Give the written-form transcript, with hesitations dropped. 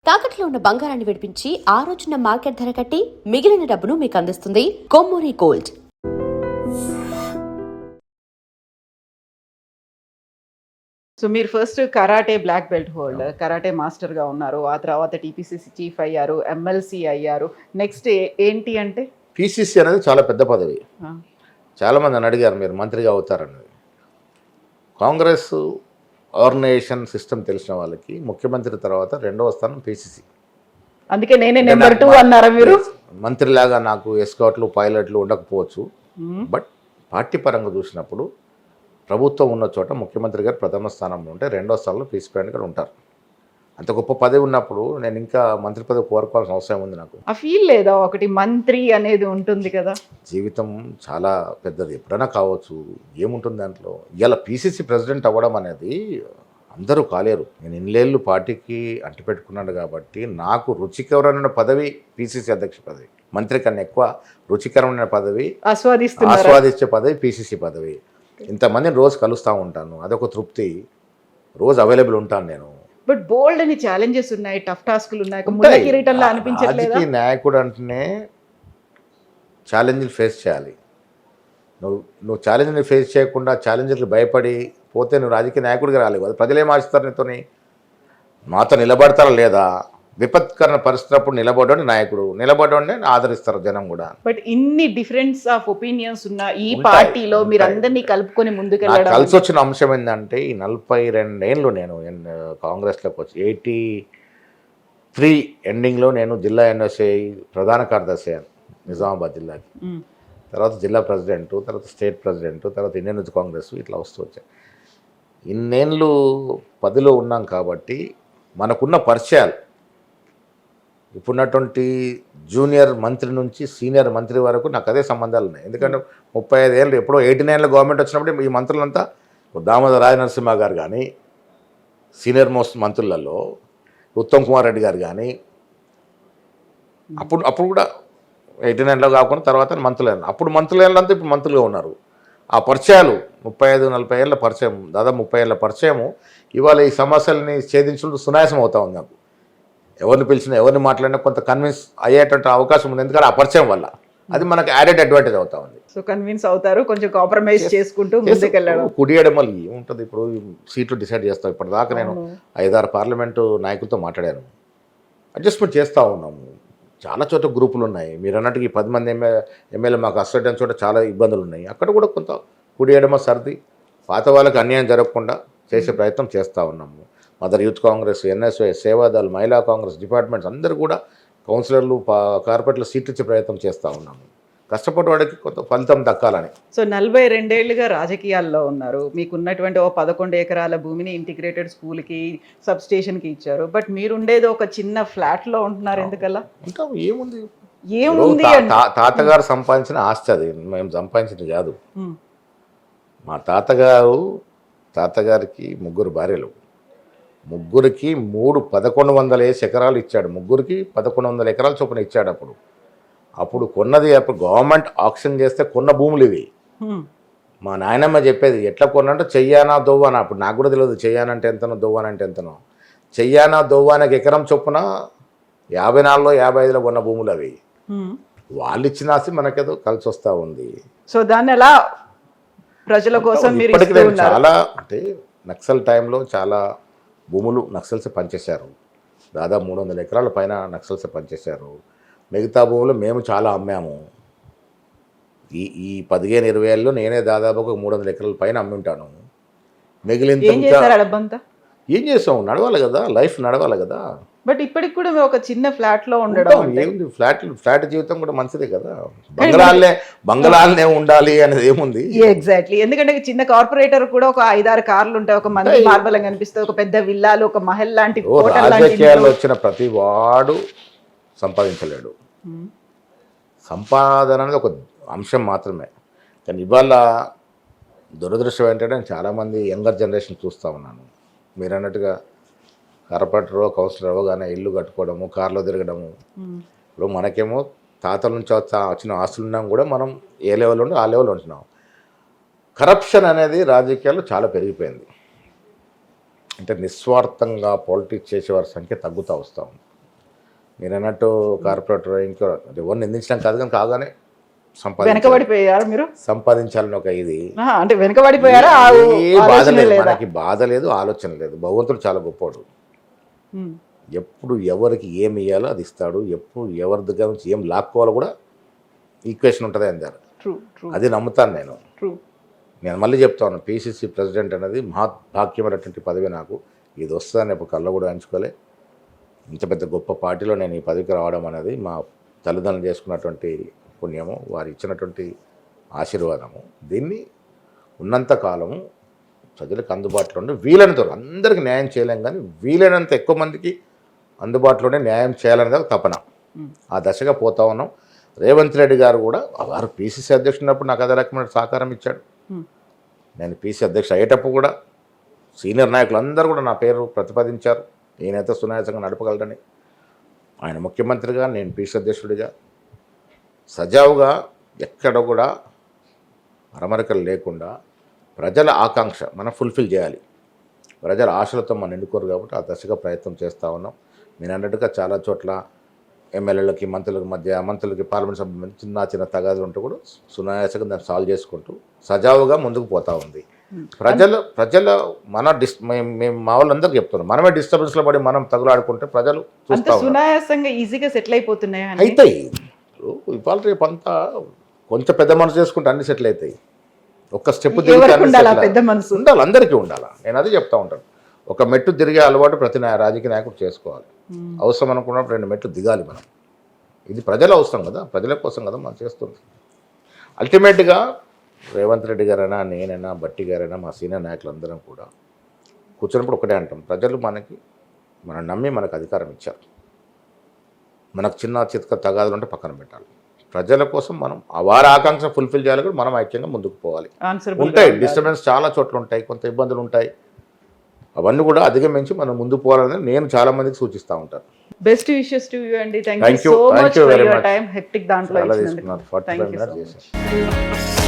తాకట్లో ఉన్న బంగారాన్ని విడిపించి ఆ రోజున మార్కెట్ ధర కట్టి మిగిలిన డబ్బును మీకు అందిస్తుంది కొమ్మూరి గోల్డ్. సో మీరు first karate black belt holder, karate మాస్టర్గా ఉన్నారు, ఆ తర్వాత టీపీసీసీ చీఫ్ అయ్యారు, ఎమ్మెల్సీ అయ్యారు. నెక్స్ట్ ఏంటి అంటే పీసీసీ అనేది చాలా పెద్ద పదవి. చాలామంది నన్ను అడిగారు మీరు మంత్రిగా అవుతారన్నది. కాంగ్రెస్ ఆర్గనైజేషన్ సిస్టమ్ తెలిసిన వాళ్ళకి ముఖ్యమంత్రి తర్వాత రెండవ స్థానం పీసీసీ. అందుకే నేనే నెంబర్ 2 అన్నారా మీరు? మంత్రిలాగా నాకు ఎస్కాట్లు పైలట్లు ఉండకపోవచ్చు, బట్ పార్టీ పరంగా చూసినప్పుడు ప్రభుత్వం ఉన్న చోట ముఖ్యమంత్రి గారు ప్రథమ స్థానంలో ఉంటే రెండో స్థానంలో పీసీ ప్రెసిడెంట్ గారు ఉంటారు. అంత గొప్ప పదవి ఉన్నప్పుడు నేను ఇంకా మంత్రి పదవి కోరుకోవాల్సిన అవసరం ఉంది. నాకు ఆ ఫీల్ లేదా? ఒకటి మంత్రి అనేది ఉంటుంది కదా. జీవితం చాలా పెద్దది, ఎప్పుడైనా కావచ్చు. ఏముంటుంది దాంట్లో? ఇలా పీసీసీ ప్రెసిడెంట్ అవ్వడం అనేది అందరూ కాలేరు. నేను ఇన్నేళ్ళు పార్టీకి అంటిపెట్టుకున్నాను కాబట్టి నాకు రుచికరమైన పదవి పీసీసీ అధ్యక్ష పదవి. మంత్రి కన్నా ఎక్కువ రుచికరమైన పదవి, ఆస్వాదించే పదవి పీసీసీ పదవి. ఇంతమందిని రోజు కలుస్తూ ఉంటాను, అదొక తృప్తి. రోజు అవైలబుల్ ఉంటాను నేను. బట్ బోల్డ్ అని ఛాలెంజెస్ ఉన్నాయి, టఫ్ టాస్క్లు ఉన్నాయి. ముళ్ళ కిరీటంలా అనిపించట్లేదా? రాజకీయ నాయకుడు అంటేనే ఛాలెంజ్లు ఫేస్ చేయాలి. నువ్వు ఛాలెంజ్ని ఫేస్ చేయకుండా ఛాలెంజ్లకు భయపడి పోతే నువ్వు రాజకీయ నాయకుడిగా రాలేవు. అది ప్రజలు ఏం ఆశిస్తారు నీతోని? నాతో నిలబడతారా లేదా? విపత్కరణ పరిస్థితున్నప్పుడు నిలబడ్డాడు నాయకుడు, నిలబడ్డాడే ఆదరిస్తారు జనం కూడా. బట్ ఇన్ని డిఫరెన్స్ ఆఫ్ ఒపీనియన్స్ ఉన్న ఈ పార్టీలో మీరు అందరినీ కలుపుకొని ముందుకెళ్ళడం కలిసి వచ్చిన అంశం ఏంటంటే, ఈ 42 ఏళ్ళు నేను కాంగ్రెస్లోకి వచ్చి 83 ఎండింగ్లో నేను జిల్లా ఎన్ఎస్ఐ ప్రధాన కార్యదర్శి అయ్యాను నిజామాబాద్ జిల్లాకి. తర్వాత జిల్లా ప్రెసిడెంట్, తర్వాత స్టేట్ ప్రెసిడెంట్, తర్వాత ఇండియన్ యూత్ కాంగ్రెస్, ఇట్లా వస్తూ వచ్చాయి. ఇన్నేళ్ళు పదిలో ఉన్నాం కాబట్టి మనకున్న పరిచయాలు ఇప్పుడున్నటువంటి జూనియర్ మంత్రి నుంచి సీనియర్ మంత్రి వరకు నాకు అదే సంబంధాలు ఉన్నాయి. ఎందుకంటే 35 ఏళ్ళు ఎప్పుడో 89లో గవర్నమెంట్ వచ్చినప్పుడు ఈ మంత్రులంతా దామోదర రాజనరసింహ గారు కానీ, సీనియర్ మోస్ట్ మంత్రులలో ఉత్తమ్ కుమార్ రెడ్డి గారు కానీ, అప్పుడు కూడా 89లో కాకుండా తర్వాత మంత్రులు, అప్పుడు మంత్రులంతా ఇప్పుడు మంత్రులుగా ఉన్నారు. ఆ పరిచయాలు 35-40 ఏళ్ళ పరిచయం, దాదాపు 30 ఏళ్ళ పరిచయము ఇవాళ ఈ సమస్యలని ఛేదించడం సునాయాసం అవుతా ఉంది. నాకు ఎవరిని పిలిచినా ఎవరిని మాట్లాడినా కొంత కన్విన్స్ అయ్యేటువంటి అవకాశం ఉంది, ఎందుకంటే ఆ పరిచయం వల్ల అది మనకు యాడెడ్ అడ్వాంటేజ్ అవుతా ఉంది. సో కన్విన్స్ అవుతారు, కొంచెం కాంప్రమైజ్ చేసుకుంటూ ముందుకెళ్ళడం. కుడియడమల్ ఏముంటుంది, ఇప్పుడు సీట్లు డిసైడ్ చేస్తాం. ఇప్పటిదాకా నేను 5-6 పార్లమెంటు నాయకులతో మాట్లాడాను, అడ్జస్ట్మెంట్ చేస్తూ ఉన్నాము. చాలా చోట్ల గ్రూపులు ఉన్నాయి. మీరు అన్నట్టుగా ఈ 10 మంది ఎమ్మెల్యే మాకు అసలు చోట చాలా ఇబ్బందులు ఉన్నాయి. అక్కడ కూడా కొంత కుడియడమ సర్ది పాత వాళ్ళకి అన్యాయం జరగకుండా చేసే ప్రయత్నం చేస్తూ ఉన్నాము. మదర్ యూత్ కాంగ్రెస్, ఎన్ఎస్వై, సేవాదళ్, మహిళా కాంగ్రెస్ డిపార్ట్మెంట్స్ అందరూ కూడా కౌన్సిలర్లు, కార్పొరేట్లు సీట్లు ఇచ్చే ప్రయత్నం చేస్తూ ఉన్నాము. కష్టపడి వాడికి కొంత ఫలితం దక్కాలని. సో 42 ఏళ్ళుగా రాజకీయాల్లో ఉన్నారు. మీకున్నటువంటి 11 ఎకరాల భూమిని ఇంటిగ్రేటెడ్ స్కూల్కి, సబ్ స్టేషన్కి ఇచ్చారు. బట్ మీరు ఉండేది ఒక చిన్న ఫ్లాట్లో ఉంటున్నారు. ఎందుకలా? ఇంకా ఏముంది, తాతగారు సంపాదించిన ఆస్తి అది, మేము సంపాదించింది కాదు. మా తాతగారికి 3 భార్యలు, ముగ్గురికి 1100 ఎకరాలు ఇచ్చాడు. ముగ్గురికి 1100 ఎకరాల చొప్పున ఇచ్చాడు. అప్పుడు కొన్నది, అప్పుడు గవర్నమెంట్ ఆక్షన్ చేస్తే కొన్న భూములు ఇవి. మా నాయనమ్మ చెప్పేది ఎట్లా కొన్నంటే చెయ్యానా దొవ్వానా, అప్పుడు నాకు కూడా తెలియదు చెయ్యానంటే ఎంతనో దొవ్వానంటే ఎంతనో. చెయ్యానా దొవ్వానకి ఎకరం చొప్పున 54లో 55లో కొన్న భూములు అవి. వాళ్ళు ఇచ్చిన ఆస్తి మనకేదో కలిసి వస్తూ ఉంది. సో దాన్ని ఎలా ప్రజల కోసం ఇప్పటికి చాలా అంటే నక్సల్ టైంలో చాలా భూములు నక్సల్స్ పనిచేశారు. దాదాపు 300 ఎకరాల పైన నక్సల్స్ పనిచేశారు. మిగతా భూములు మేము చాలా అమ్మాము. ఈ 15-20 ఏళ్ళలో నేనే దాదాపు ఒక 300 ఎకరాల పైన అమ్మి ఉంటాను. మిగిలిన ఏం చేసాం, నడవాలి కదా, లైఫ్ నడవాలి కదా. బట్ ఇప్పటికి కూడా ఒక చిన్న ఫ్లాట్లో ఉండడం ఏముంది, ఫ్లాట్ జీవితం కూడా మంచిదే కదా. బంగళాలనే ఉండాలి అనేది ఏముంది. ఎగ్జాక్ట్లీ. ఎందుకంటే చిన్న కార్పొరేటర్ కూడా ఒక 5-6 కార్లు ఉంటాయి, ఒక మంది మార్బలం కనిపిస్తుంది, ఒక పెద్ద విల్లాలు, ఒక మహల్ లాంటి. రాజకీయాల్లో వచ్చిన ప్రతి వాడు సంపాదించలేడు. సంపాదన అనేది ఒక అంశం మాత్రమే. కానీ ఇవాళ దురదృష్టం ఏంటంటే చాలామంది యంగర్ జనరేషన్ చూస్తూ ఉన్నాను. మీరు అన్నట్టుగా కార్పొరేటరో కౌన్సిలర్ అవ్వగానే ఇల్లు కట్టుకోవడము, కార్లో తిరగడము. ఇప్పుడు మనకేమో తాతల నుంచి వచ్చిన ఆస్తులు ఉన్నాం కూడా మనం ఏ లెవెల్ ఉండి ఆ లెవెల్ ఉంటున్నాం. కరప్షన్ అనేది రాజకీయాల్లో చాలా పెరిగిపోయింది. అంటే నిస్వార్థంగా పాలిటిక్స్ చేసేవారి సంఖ్య తగ్గుతూ వస్తూ ఉంది. మీరు అన్నట్టు కార్పొరేటర్ ఇంకో ఎవరిని నిందించడం కాదు కానీ కాగానే వెనకబడిపోయారా మీరు? సంపాదించాలని ఒక ఇది అంటే వెనకబడిపోయారా? ఏ బాధ లేదు, మనకి బాధ లేదు, ఆలోచన లేదు. భగవంతుడు చాలా గొప్పవాడు. ఎప్పుడు ఎవరికి ఏమి ఇవ్వాలో అది ఇస్తాడు. ఎప్పుడు ఎవరి దగ్గర నుంచి ఏం లాక్కోవాలో కూడా ఈక్వేషన్ ఉంటుంది అని దగ్గర. అది నమ్ముతాను నేను. నేను మళ్ళీ చెప్తాను, పిసిసి ప్రెసిడెంట్ అనేది మహాభాగ్యమైనటువంటి పదవి. నాకు ఇది వస్తుందని ఎప్పుడు కళ్ళ కూడా ఎంచుకోలే. ఇంత పెద్ద గొప్ప పార్టీలో నేను ఈ పదవికి రావడం అనేది మా తల్లిదండ్రులు చేసుకున్నటువంటి పుణ్యము, వారు ఇచ్చినటువంటి ఆశీర్వాదము. దీన్ని ఉన్నంత కాలము ప్రజలకు అందుబాటులో ఉండి వీలైనంత అందరికీ న్యాయం చేయలేం, కానీ వీలైనంత ఎక్కువ మందికి అందుబాటులోనే న్యాయం చేయాలనేది ఒక తపన. ఆ దశగా పోతా ఉన్నాం. రేవంత్ రెడ్డి గారు కూడా వారు పిసిసి అధ్యక్షుడు ఉన్నప్పుడు నాకు అదే రకమైన సహకారం ఇచ్చాడు. నేను పిసిసి అధ్యక్షుడు అయ్యేటప్పుడు కూడా సీనియర్ నాయకులు అందరూ కూడా నా పేరు ప్రతిపాదించారు, ఈయనైతే సునాయాసంగా నడపగలడని. ఆయన ముఖ్యమంత్రిగా, నేను పిసిసి అధ్యక్షుడిగా సజావుగా ఎక్కడ కూడా అరమరికలు లేకుండా ప్రజల ఆకాంక్ష మనం ఫుల్ఫిల్ చేయాలి. ప్రజల ఆశలతో మనం ఎన్నుకోరు కాబట్టి ఆ దశగా ప్రయత్నం చేస్తూ ఉన్నాం. నేను అన్నట్టుగా చాలా చోట్ల ఎమ్మెల్యేలకి మంత్రులకి మధ్య, మంత్రులకి పార్లమెంట్ సభ్యుల మధ్య చిన్న చిన్న తగాదులు ఉంటూ కూడా సునాయాసంగా దాన్ని సాల్వ్ చేసుకుంటూ సజావుగా ముందుకు పోతూ ఉంది. ప్రజల మన మేము మా వాళ్ళందరికీ చెప్తున్నాం, మనమే డిస్టర్బెన్స్లో పడి మనం తగులాడుకుంటే ప్రజలు చూస్తూ సునాయాసంగా ఈజీగా సెటిల్ అయిపోతున్నాయి. అవుతాయి. ఇవాళ రేపు అంతా కొంచెం పెద్ద మనసు చేసుకుంటే అన్ని సెటిల్ అవుతాయి. ఒక్క స్టెప్ పెద్ద మనసు ఉండాలి, అందరికీ ఉండాలి. నేను అదే చెప్తా ఉంటాను, ఒక మెట్టు తిరిగే అలవాటు ప్రతి రాజకీయ నాయకుడు చేసుకోవాలి. అవసరం అనుకున్నప్పుడు 2 మెట్లు దిగాలి మనం. ఇది ప్రజల అవసరం కదా, ప్రజల కోసం కదా మనం చేస్తుంది. అల్టిమేట్గా రేవంత్ రెడ్డి గారైనా, నేనైనా, బట్టి గారైనా, మా సీనియర్ నాయకులందరం కూడా కూర్చున్నప్పుడు ఒకటే అంటాం, ప్రజలు మనం నమ్మి మనకు అధికారం ఇచ్చారు. మనకు చిన్న చితక తగాదులు ఉంటే పక్కన పెట్టాలి. ప్రజల కోసం మనం వారి ఆకాంక్ష ఫుల్ఫిల్ చేయాలి కూడా మనం ఐక్యంగా ముందుకు పోవాలి. ఉంటాయి డిస్టర్బెన్స్, చాలా చోట్ల ఉంటాయి, కొంత ఇబ్బందులు ఉంటాయి. అవన్నీ కూడా అధిగమించి మనం ముందు పోవాలని నేను చాలా మందికి సూచిస్తూ ఉంటాను. బెస్ట్ విషెస్ టు యూ అండి. Thank you so much for your time. Hectic దాంట్లో తీసుకున్నారు. 45 minutes చేశారు.